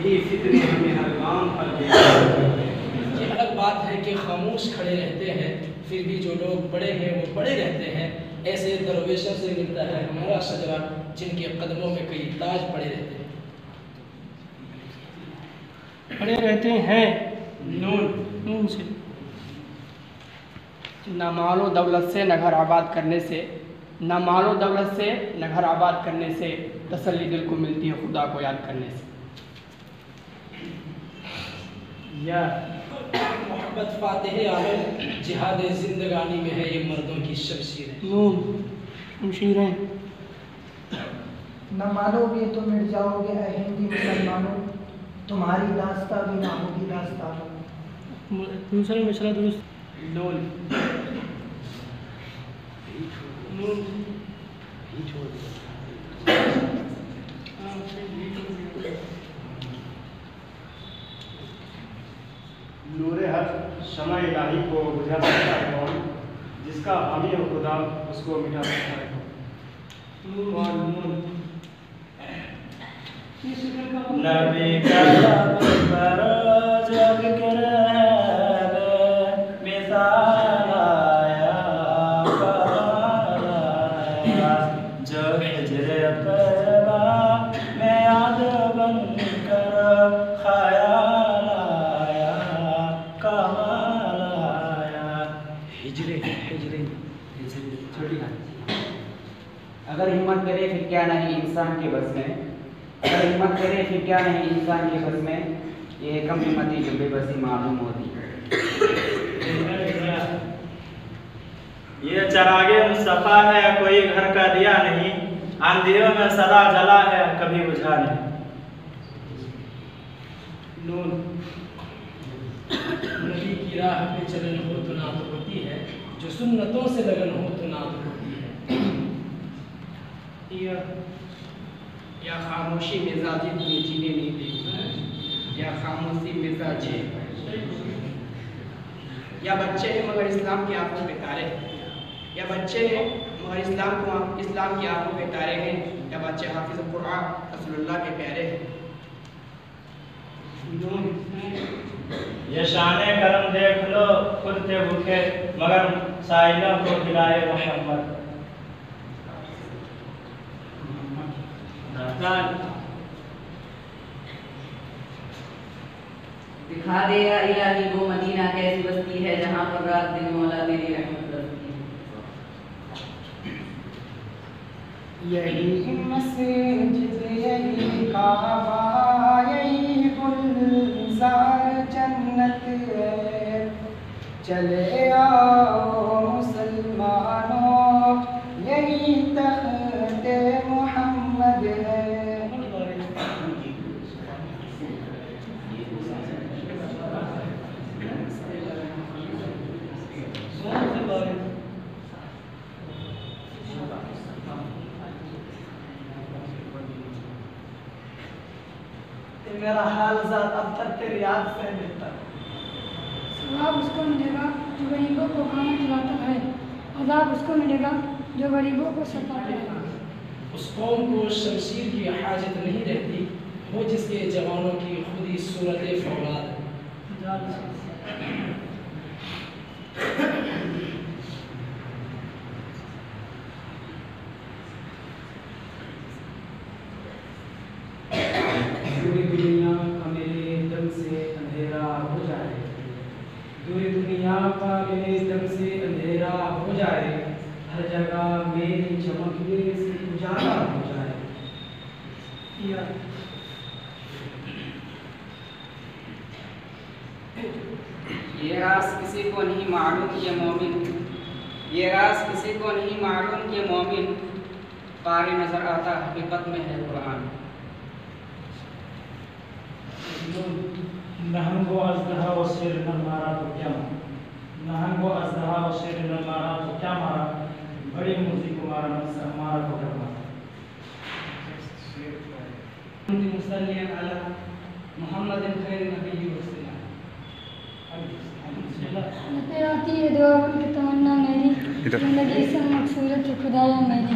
यही फिक्र हमें हर काम पर ये अलग बात है कि खामोश खड़े रहते हैं, फिर भी जो लोग बड़े हैं वो बड़े रहते हैं। ऐसे दरवेशों से मिलता है हमारा शजरा, जिनके कदमों में कई ताज पड़े रहते हैं। पड़े रहते हैं नून से न मालो दौलत से न घर आबाद करने से, न मालो दौलत से न घर आबाद करने से तसल्ली दिल को मिलती है खुदा को याद करने से। या मोहब्बत फातिह आलम जिहाद जिंदगानी में है, ये मर्दों की शमशीर है। शमशीरें न मानोगे तो मिट जाओगे ऐ हिंदी मुसलमानों, तुम्हारी दास्तां भी ना होगी दास्तानों। दूसरा मिसरा दुरुस्त। नूरे हर शमा इलाही को बुझा सकता है कौन, जिसका हामी हो खुदा उसको मिटा सकता है कौन। नबी का बरोज ज़िक्र मिसाल आया पाया, जो हिजरे तैबा में याद बनकर ख़याल आया कमाल आया। हिजरे छोटी अगर हिम्मत करे फिर क्या नहीं इंसान के बस में, अगर हिम्मत करे फिर क्या नहीं इंसान के बस में, ये कम हिम्मती जो बेबसी मालूम होती। ये चरागे मुस्तफ़ा है, कोई घर का दिया नहीं, आंधियों में सदा जला है कभी बुझा नहीं। नबी की राह पे चलन हो तो नात होती है, जो सुन्नतों से लगन हो तो नात होती है। या खामोशी मिजाजी तुम्हें जीने नहीं देती, या खामोशी मिजाजी। या बच्चे हैं मगर इस्लाम की आंखों पे तारे, या बच्चे हैं मगर इस्लाम की आंखों पे तारे हैं, या बच्चे हाफिज़ कुरान रसूलुल्लाह के प्यारे हैं। ये शाने करम देख लो खुद थे भूखे, मगर साइलों को खिलाए मोहम्मद। दिखा दे या इलाही वो मदीना कैसी बस्ती है, जहाँ पर रात दिन मौला तेरी रहमत बरसती है। यही मस्जिद यही काबा यही गुलजार जन्नत है, चले आओ मुसलमानों यही तख्ते मोहम्मद है। मेरा हाल ज़ात अब तक तेरी याद से बेहतर। सवाब उसको मिलेगा जो गरीबों को खाना खिलाता है, अज़ाब उसको मिलेगा जो गरीबों को सताता है। उस कौम को शमशीर की हाजत नहीं रहती, वो जिसके जवानों की खुदी सूरत फौलाद है। पूरी दुनिया का मेरे दम से अंधेरा हो जाए, पूरी दुनिया का मेरे दम से अंधेरा हो जाए, हर जगह मेरी चमकने से उजाला हो जाए। ये राज किसी को नहीं मालूम ये मोमिन, ये राज किसी को नहीं मालूम ये मोमिन, पारे नजर आता हकीकत में है कुरान। नहंगो अज़दहा व शेर न मारा तो क्या मारा, नहंगो अज़दहा व शेर न मारा तो क्या मारा, बड़ी मूर्ति को मारा मारा तो क्या मारा। मुसल्लियन अला मुहम्मदिन खैर नबी व आती है दुआ की तमन्ना मेरी, जिंदगी से मकसूरत खुदाया मेरी।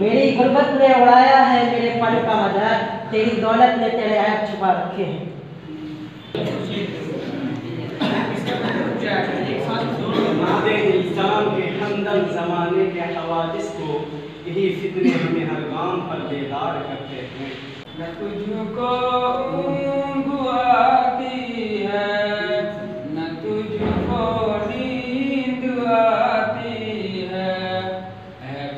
मेरी गुर्बत ने उड़ाया है मेरे पल का मजाक, तेरी दौलत ने तेरे ऐब छुपा रखे हैं। इंसान के हमदम जमाने के हवादिस को यही फितने हमें हर गांव पर बेदार करते हैं। न तुझको ऊँघ आती है, न तुझको नींद आती है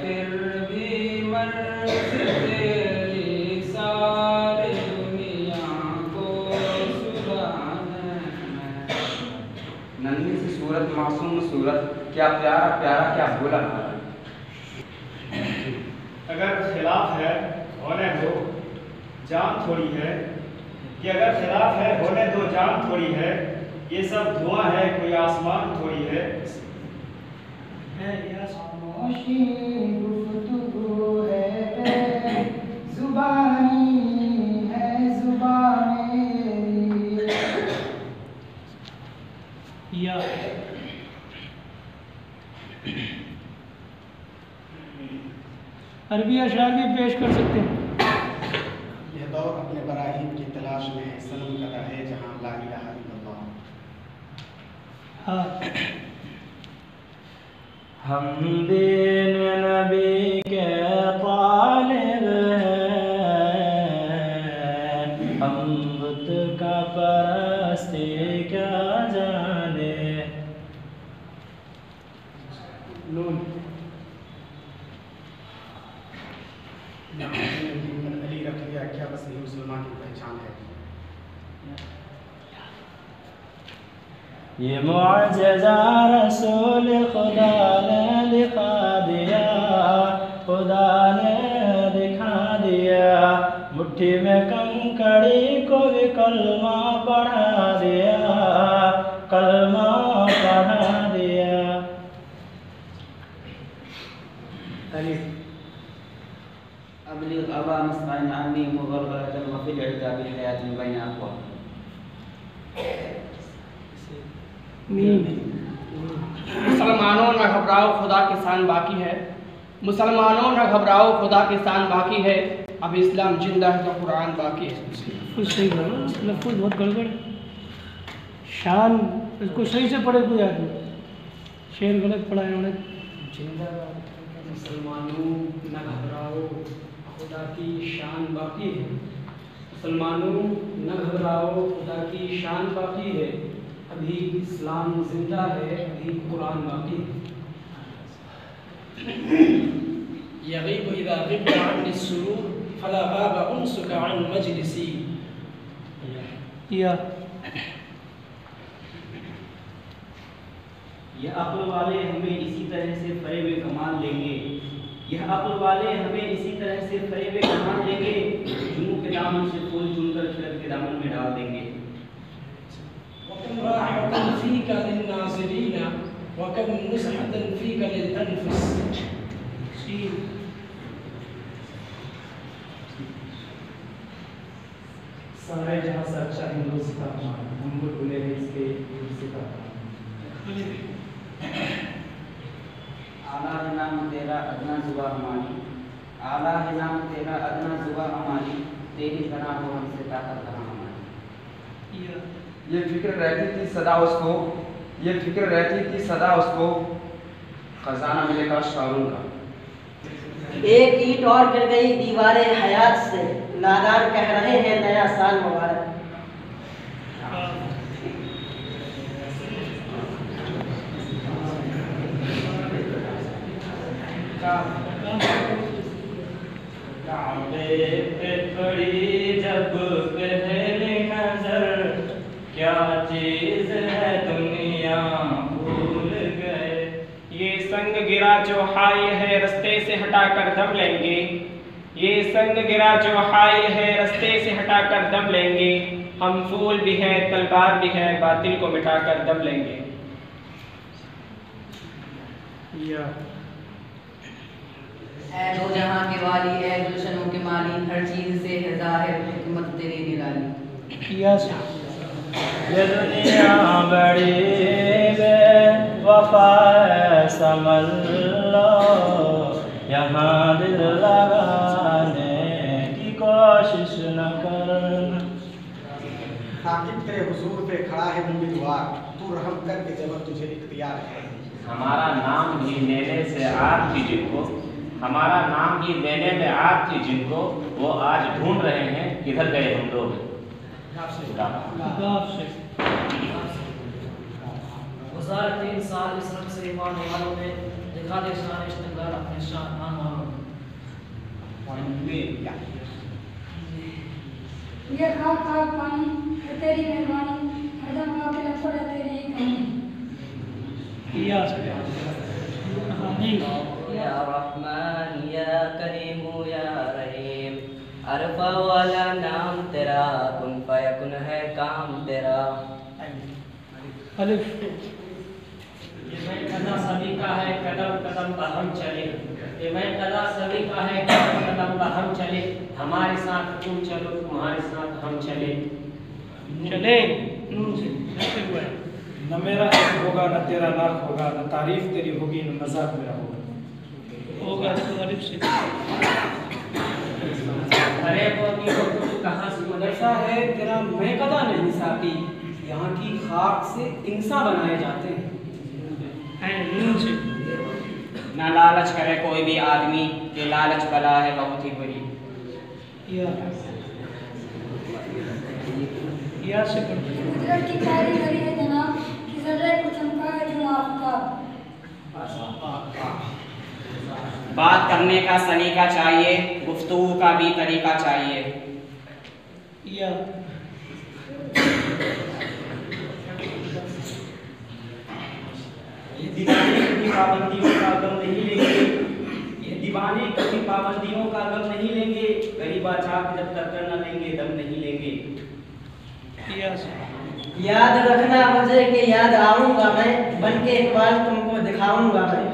फिर भी मर्ज़ तेरी सारी दुनिया को सुलाना है। नन्ही सी सूरत, मासूम सूरत, क्या प्यारा प्यारा, क्या भोला भाला। अगर खिलाफ है होने दो, जान थोड़ी है कि अगर खिलाफ है होने दो, जान थोड़ी है। ये सब धुआं है, कोई आसमान थोड़ी है। खामोशी गुफ्तगू है, जुबानी है जुबान मेरी। या अरबी अशआर भी पेश कर सकते हैं। यह दौर अपने बराहीन की तलाश में सनम कदा है जहाँ ला इलाहा इल्लल्लाह। हाँ, हम दीन नबी के तालिब हैं, हम बुत का परस्ती क्या जाने। नून अली रख लिया क्या, बस यही मुसलमान की पहचान है। ये मुअज्जज़ा रसूल खुदा ने दिखा दिया, खुदा ने दिखा दिया। मुट्ठी में कंकड़ी को भी कलमा पढ़ा दिया, कलमा पढ़ा दिया। अबलिग अबा मस्ताइन अन्नी मुगररतन व फिल इजाबि हयातिन बैन अक़वा। मुसलमानों न घबराओ खुदा की शान बाकी है, मुसलमानों न घबराओ खुदा की शान बाकी है। अब इस्लाम जिंदा है तो कुरान बाकी है। कुछ सही करो, लफ्ज़ बहुत गड़बड़ है। शान इसको सही से पढ़े कोई आदमी, शेर गलत पढ़ा है उन्होंने। जिंदाबाद। मुसलमानों न घबराओ खुदा की शान बाकी है, मुसलमानों न घबराओ खुदा की शान बाकी है। अभी इस्लाम जिंदा है, अभी कुरान बाकी है। यग़ीबु इज़ा ग़िब्त अन्नी सुरूर फला ग़ाब उन्सुका अन मजलिसी। या यह अक्ल वाले हमें इसी तरह से फरेब कमाल लेंगे, यह अक्ल वाले हमें इसी तरह से फरेब कमाल लेंगे। जुनू के दामन से फूल चुनकर खिलत के दामन में डाल देंगे। वकम राहतन फ़ीका लिन्नाज़िरीना वकम नुज़हतन फ़ीका लिल-अनफुस। सारे जहाँ से अच्छा हिंदुस्तान हम लोग भूले हैं इसके हिंदुस्तान। आला है नाम तेरा अदना जुबा हमारी, आला है नाम तेरा अदना जुबा हमारी, तेरी तना हो हमसे ताकत कहाँ हमारी। ये फिक्र रहती थी सदा उसको, ये फिक्र रहती थी सदा उसको, खजाना मिलेगा शारून का। एक ईंट और गिर गई दीवारे हयात से, नादार कह रहे हैं नया साल मुबारक। काबे पे पड़ी जब पहली नजर, क्या चीज है दुनिया भूल गए। ये संग गिरा जो हाइल है रस्ते से हटाकर दम लेंगे, ये संग गिरा जो हाइल है रस्ते से हटाकर दम लेंगे। हम फूल भी हैं तलवार भी है, बातिल को मिटाकर दम लेंगे। ऐ दो जहां के वाली, ऐ गुलशनों के माली, हर चीज से है ज़ाहिर हिकमत तेरी निराली। यस ये दुनिया बड़ी बेवफा है समझ लो, यहाँ दिल लगाने की कोशिश न करना। साकिब तेरे हुजूर पे खड़ा है उम्मीदवार, तू रहम करके जब तुझे इख्तियार है। हमारा नाम भी लेने से आग थी जिनको, हमारा नाम भी लेने में आग थी जिनको, वो आज ढूंढ रहे हैं किधर गए हम लोग। गुज़ारे 3 साल इस रंग से ईमान वालों ने दिखा दे शान इस्तिक़लाल अपने शान वालों। ये खाक खाक पानी है तेरी मेहरबानी, हरदम काफिला पड़े तेरी कहानी। या रहमान या करीम या रहीम, अरफा वाला नाम तेरा, कुन फयकुन है काम तेरा। अलिफ ये मैं कदा सभी का है कदम कदम पर हम चले, ये मैं कदा सभी का है कदम कदम पर हम चले, हमारे साथ तुम चलो तुम्हारे साथ हम चले। चले नून से ऐसे हुआ है। न मेरा हक होगा न तेरा लाख होगा, न तारीफ तेरी होगी न मजाक मेरा होगा तो अलिफ से। अरे बोली हो तू कहाँ से मदरसा है तेरा मैं कदा नहीं साथी, यहाँ की खाक से इंसा बनाए जाते हैं। नून से ना लालच करे कोई भी आदमी, कि लालच बला है बहुत ही बुरी। या से कुदरत की कारीगरी है जनाब, कि ज़र्रे को चमकाए जो आफ़ताब। बात करने का सलीका चाहिए, गुफ्तगू का भी तरीका चाहिए। या ये दीवाने की पाबंदियों का गम नहीं लेंगे, ये दीवाने की पाबंदियों का गम नहीं लेंगे, गरीबा चाक जब तक कर न लेंगे दम नहीं लेंगे। याद रखना मुझे कि याद आऊंगा मैं, बन के इकबाल तुमको दिखाऊंगा मैं।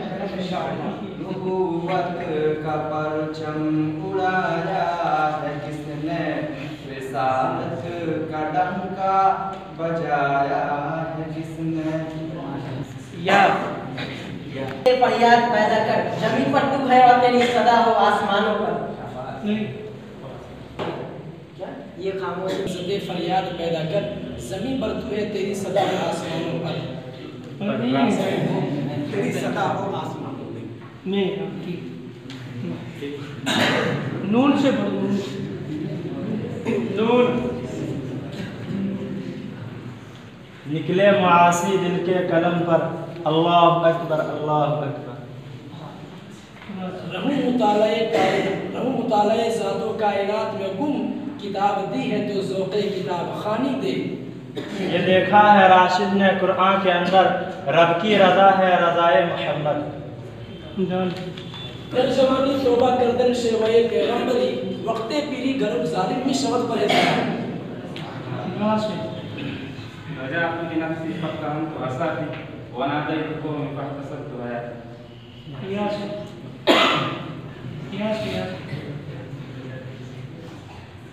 नबूवत का परचम उड़ाया है किसने, रिसालत का डंका बजाया है किसने। या फरियाद पैदा कर, जमीन पर तू है और तेरी सदा हो आसमानों पर। ये खामोशी सदे फरियाद पैदा कर, जमीन पर तू है तेरी सदा हो आसमानों पर। तेरी सदा हो आसमानों में। नून से पढ़ो नून। निकले मुआसी दिल के कलम पर, अल्लाह अकबर अल्लाह अकबर। रहूं मुताले ज़ातो कायनात में गुम, किताब दी है तो ज़ौक़े किताब खानी दे। ये देखा है राशिद ने कुरान के अंदर, रब की रज़ा है रज़ाए मोहम्मद। कर जमानी तौबा करदन शेवाए पैगंबरी, वक्ते पीरी गरब जालिम में शवत पर है। रजाअतु लिनफ्सी फक़अनतु असाफी व नादैतुकुम फहतसबतु हयाती।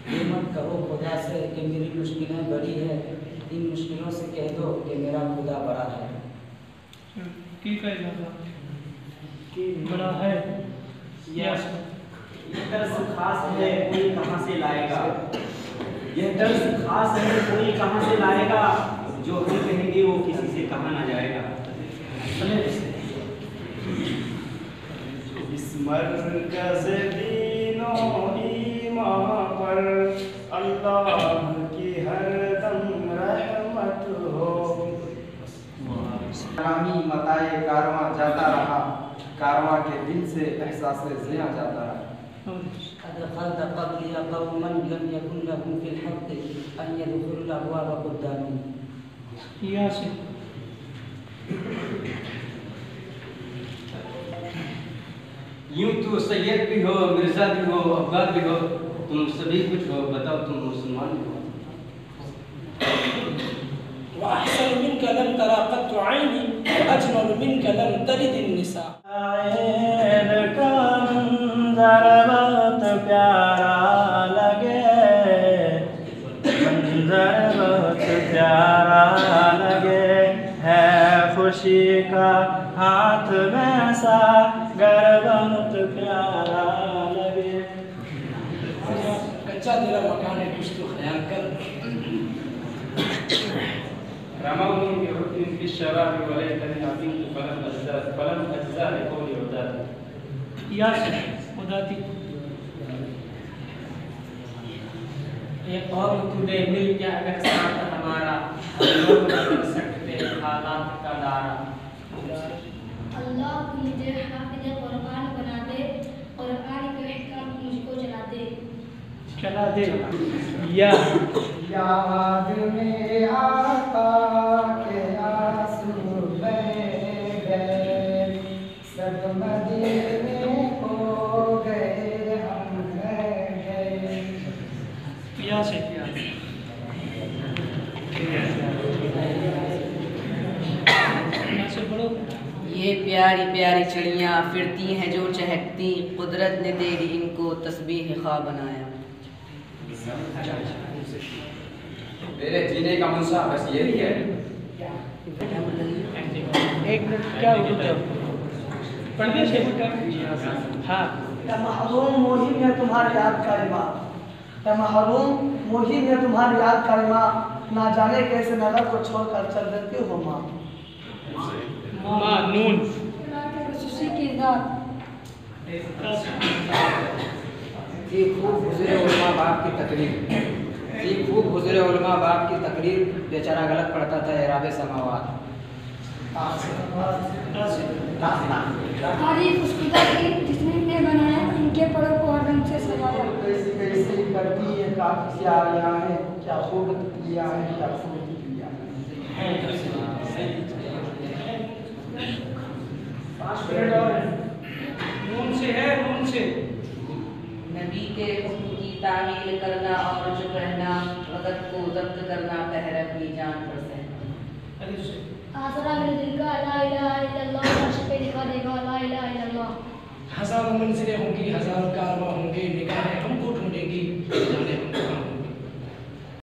ये मत कहो खुदा से कि मेरी मुश्किलें बड़ी है, इन मुश्किलों से कह दो कि मेरा खुदा बड़ा है। बड़ा है। ये दर्स खास है कोई कहाँ से लाएगा, यह दर्स खास है कोई कहाँ से लाएगा, जो हम कहेंगे वो किसी से कहा ना जाएगा। इस मरकज़ दीनो ईमान पर अल्लाह की हरदम रहमत हो। रामी मताए कारवां जाता रहा, कारवां के दिल से एहसास ज़िया जाता रहा। अदखलत क़ब्ली क़ौमन लम यकुन लहुम फ़िल हक़्क़ि अन यदख़ुलुल अबवाब क़ुद्दामी। यूं तो सैयद भी हो, मिर्जा भी हो, अफगान भी हो, तुम सभी कुछ हो, बताओ तुम मुसलमान भी हो। वअहसन मिनका लन तरा क़त्तु ऐनी, वअजमल मिनका लन तलिद निसा। ऐन का मंज़र बहुत प्यारा लगे, खुशी का हाथ में सा गर्व मुत प्यारा लगे। कच्चा तेरा मकान है, कुछ तो ख्याल कर। रमौनी बिहुस्निन फिश्शबाबि वलैतनी अबीतु फलम अज्जा लिकौली उदाती। उदाती ये कौम तूने मिल के अगर साथ हमारा, हम लोग न कर सकते हालात का दारा। अल्लाह तू मुझे हाफिज़ कुरान बना दे, कुरान के अहकाम मुझको चला दे। या याद में आका के आंसू बह गए, सब मदीने को गए हम रह गए। या से ये प्यारी प्यारी चिड़ियाँ फिरती हैं जो चहकती, कुदरत ने तेरी इनको तस्बीह ख्वा बनाया। मेरे जीने का मंशा बस यही है। एक मिनट क्या पढ़ने से हाँ महरूम मोहिम है तुम्हारी याद का इमा, महरूम मोहिम है तुम्हारी याद का इमा, ना जाने कैसे नगर को छोड़कर चल देती हो माँ। नून खुशी की जात ये खूब गुजरे उलमा बाप की तकरीर, ये खूब गुजरे उलमा बाप की तकरीर, बेचारा गलत पढ़ता था एराबे समावात। तारीफ उस खुदा की जिसने इन्हें बनाया, इनके पड़ों को हर रंग से सजाया। कैसी कैसी करती है काफी यारियां हैं, क्या खूब किया है, क्या खूब किया है। 5 मिनट और है। नून से है, नून से। नबी के हुक्म की तामील करना और चुप रहना, वक़्त को जब्त करना, पहर अपनी जान पर सहना। आसरा मेरे दिल का ला इलाहा इल्लल्लाह, अर्श पे दिखा देगा ला इलाहा इल्लल्लाह। हज़ारों मंजिलें होंगी, हज़ारों कारवां होंगे, निगाहें हम